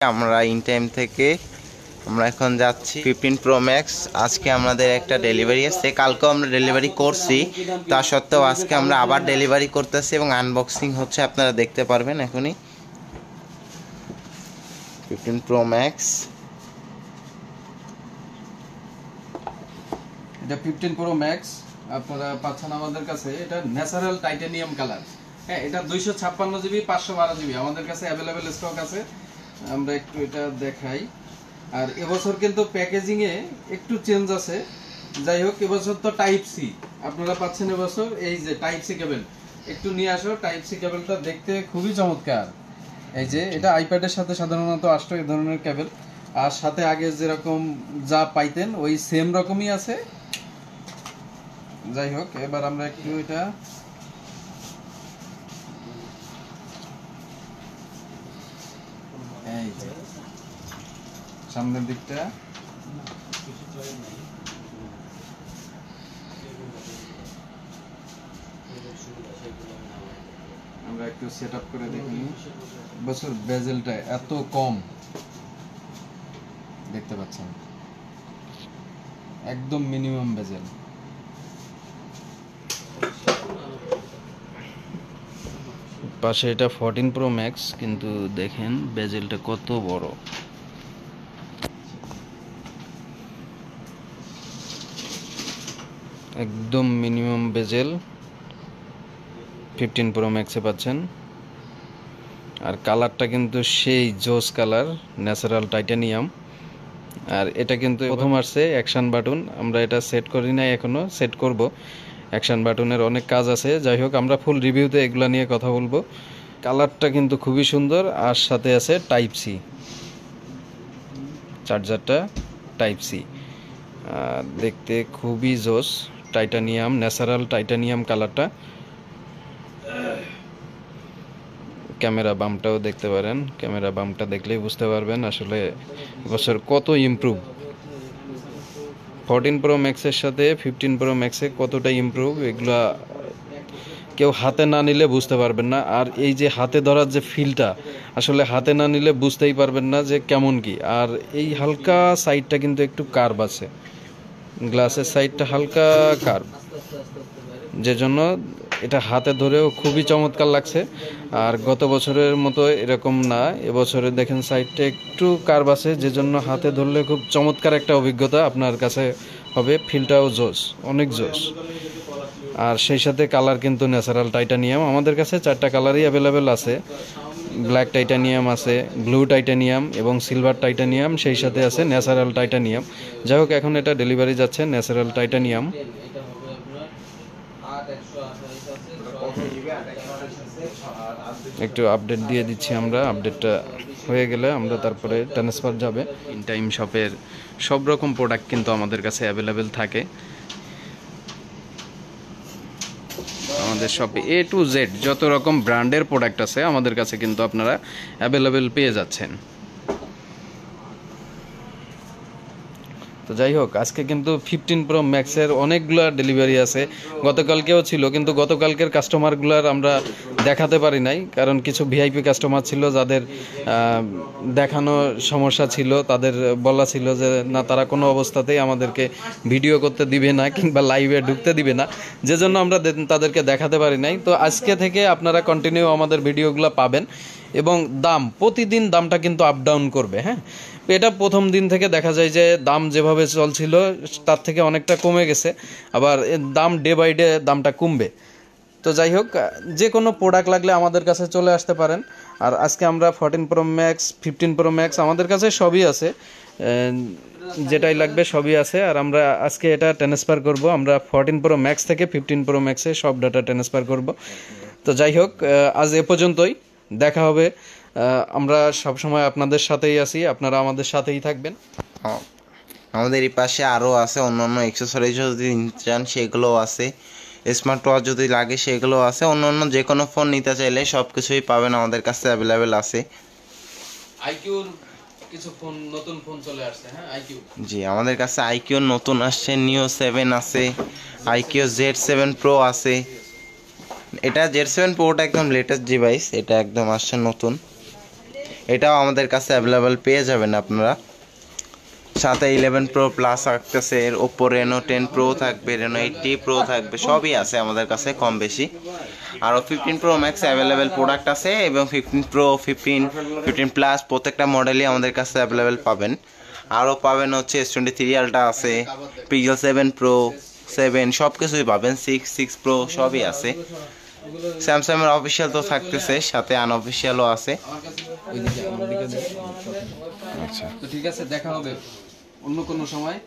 আমরা in time থেকে আমরা এখন যাচ্ছি 15 প্রো ম্যাক্স। আজকে আমাদের একটা ডেলিভারি আছে, কালকেও আমরা ডেলিভারি করছি, তা সত্ত্বেও আজকে আমরা আবার ডেলিভারি করতেছি এবং আনবক্সিং হচ্ছে, আপনারা দেখতে পারবেন এখনই। 15 প্রো ম্যাক্স, এটা 15 প্রো ম্যাক্স আপনারা পাচ্ছেন আমাদের কাছে। এটা ন্যাচারাল টাইটানিয়াম কালার। হ্যাঁ, এটা 256 জিবি 512 জিবি আমাদের কাছে অ্যাভেলেবেল স্টক আছে। আমরা একটু এটা দেখাই। আর এবছর কিন্তু প্যাকেজিং এ একটু চেঞ্জ আছে। যাই হোক, এবছর তো টাইপ সি আপনারা পাচ্ছেন। এবছর এই যে টাইপ সি কেবল একটু নিয়ে আসো। টাইপ সি কেবলটা দেখতে খুবই চমৎকার। এই যে এটা আইপ্যাডের সাথে সাধারণত আসতো এই ধরনের কেবল, আর সাথে আগে যেরকম যা পাইতেন ওই সেম রকমই আছে। যাই হোক, এবার আমরা একটু এটা এই যে সামনের দিকটা আমরা একটু সেট আপ করে দেখি। বছর বেজেলটা এত কম দেখতে পাচ্ছেন, একদম মিনিমাম বেজেল। পাশে এটা 14 প্রো ম্যাক্স, কিন্তু দেখেন বেজেলটা কত বড়। একদম মিনিমাম বেজেল 15 প্রো ম্যাক্সে পাচ্ছেন। আর কালারটা কিন্তু সেই জোস কালার, ন্যাচারাল টাইটানিয়াম। আর এটা কিন্তু প্রথম আসছে অ্যাকশন বাটন, আমরা এটা সেট করি নাই, এখনো সেট করব। অ্যাকশন বাটনের অনেক কাজ আছে। যাই হোক, আমরা ফুল রিভিউতে এগুলা নিয়ে কথা বলবো। কালারটা কিন্তু খুবই সুন্দর, আর সাথে আছে টাইপ সি, চার্জারটা টাইপ সি। দেখতে খুবই জোস, টাইটানিয়াম, ন্যাচারাল টাইটানিয়াম কালারটা। ক্যামেরা বামটাও দেখতে পারেন, ক্যামেরা বামটা দেখলেই বুঝতে পারবেন আসলে বছর কত ইমপ্রুভ। 14 প্রো ম্যাক্সের সাথে 15 প্রো ম্যাক্সে কতটা ইমপ্রুভ, এগুলা কেউ হাতে না নিলে বুঝতে পারবেন না। আর এই যে হাতে ধরার যে ফিলটা, আসলে হাতে না নিলে বুঝতেই পারবেন না যে কেমন কি। আর এই হালকা সাইডটা কিন্তু একটু কার্ভ আছে, গ্লাসের সাইডটা হালকা কার্ভ, যে জন্য এটা হাতে ধরেও খুবই চমৎকার লাগছে। আর গত বছরের মতো এরকম না, এবছরে দেখেন সাইডটা একটু কার্ভ আছে, যে জন্য হাতে ধরলে খুব চমৎকার একটা অভিজ্ঞতা আপনার কাছে হবে। ফিলটাও জোস, অনেক জোস। আর সেই সাথে কালার কিন্তু ন্যাচারাল টাইটানিয়াম। আমাদের কাছে 4টা কালারই অ্যাভেলেবেল আছে। ব্ল্যাক টাইটানিয়াম আছে, ব্লু টাইটানিয়াম এবং সিলভার টাইটানিয়াম, সেই সাথে আছে ন্যাচারাল টাইটানিয়াম। যাই হোক, এখন এটা ডেলিভারি যাচ্ছে ন্যাচারাল টাইটানিয়াম। একটু আপডেট দিয়ে দিচ্ছি আমরা। আপডেটটা হয়ে গেলে আমরা তারপরে ট্রান্সফার যাবে। ইন টাইম শপের সব রকম প্রোডাক্ট কিন্তু আমাদের কাছে অ্যাভেলেবেল থাকে। আমাদের শপে A to Z যত রকম ব্র্যান্ডের প্রোডাক্ট আছে আমাদের কাছে কিন্তু আপনারা অ্যাভেলেবেল পেয়ে যাচ্ছেন। তো যাই হোক, আজকে কিন্তু 15 প্রো ম্যাক্সের অনেকগুলো ডেলিভারি আছে। গতকালকেও ছিল, কিন্তু গতকালকের কাস্টমারগুলোর আমরা দেখাতে পারি নাই, কারণ কিছু ভিআইপি কাস্টমার ছিল যাদের দেখানো সমস্যা ছিল। তাদের বলা ছিল যে না, তারা কোনো অবস্থাতেই আমাদেরকে ভিডিও করতে দিবে না কিংবা লাইভে ঢুকতে দিবে না, যে জন্য আমরা তাদেরকে দেখাতে পারি নাই। তো আজকে থেকে আপনারা কন্টিনিউ আমাদের ভিডিওগুলো পাবেন, এবং প্রতিদিন দামটা কিন্তু আপ ডাউন করবে। হ্যাঁ, এটা প্রথম দিন থেকে দেখা যায় যে দাম যেভাবে চলছিল তার থেকে অনেকটা কমে গেছে, আবার দাম ডে বাই ডে দামটা কমবে। তো যাই হোক, যে কোনো প্রোডাক্ট লাগলে আমাদের কাছে চলে আসতে পারেন। আর আজকে আমরা 14 প্রো ম্যাক্স, 15 প্রো ম্যাক্স আমাদের কাছে সবই আছে, যেটাই লাগবে সবই আছে। আর আমরা আজকে এটা ট্রান্সফার করব, আমরা 14 প্রো ম্যাক্স থেকে 15 প্রো ম্যাক্সে সব ডাটা ট্রান্সফার করব। তো যাই হোক, আজ এ পর্যন্তই, দেখা হবে। আমরা সবসময় আপনাদের সাথেই আছি, আপনারা আমাদের সাথেই থাকবেন। আমাদের এই পাশে আরও আছে অন্যান্য অ্যাক্সেসরিজ, যদি নিতে চান সেগুলোও আছে। স্মার্ট ওয়াচ যদি লাগে সেগুলোও আছে। অন্যান্য যে কোনো ফোন নিতে চাইলে সব কিছুই পাবেন আমাদের কাছে অ্যাভেলেবেল আছে। আইকিউর কিছু ফোন, নতুন ফোন চলে আসছে। হ্যাঁ, আইকিউ, জি, আমাদের কাছে আইকিউ নতুন আসছে, নিও 7 আছে, আইকিউ Z7 প্রো আছে। এটা Z7 প্রোটা একদম লেটেস্ট ডিভাইস, এটা একদম আসছে নতুন। এটাও আমাদের কাছে অ্যাভেলেবেল পেয়ে যাবেন আপনারা। সাথে 11 প্রো প্লাস আসতেছে, এর ওপো রেনো 10 প্রো থাকবে, রেনো 80 প্রো থাকবে, সবই আছে আমাদের কাছে কম বেশি। আরও 15 প্রো ম্যাক্স অ্যাভেলেবেল প্রোডাক্ট আছে এবং 15 প্রো 15 প্লাস প্রত্যেকটা মডেলই আমাদের কাছে অ্যাভেলেবেল পাবেন। আরও পাবেন হচ্ছে S23 আলট্রা আছে, পিক্সেল 7 প্রো 7 সব কিছুই পাবেন, 6 প্রো সবই আছে। স্যামসাংয়ের অফিসিয়াল তো থাকতেছে, সাথে আনঅফিসিয়ালও আছে। ওইদিকে আমার দিকে দেখো। আচ্ছা, তো ঠিক আছে, দেখা হবে অন্য কোনো সময়।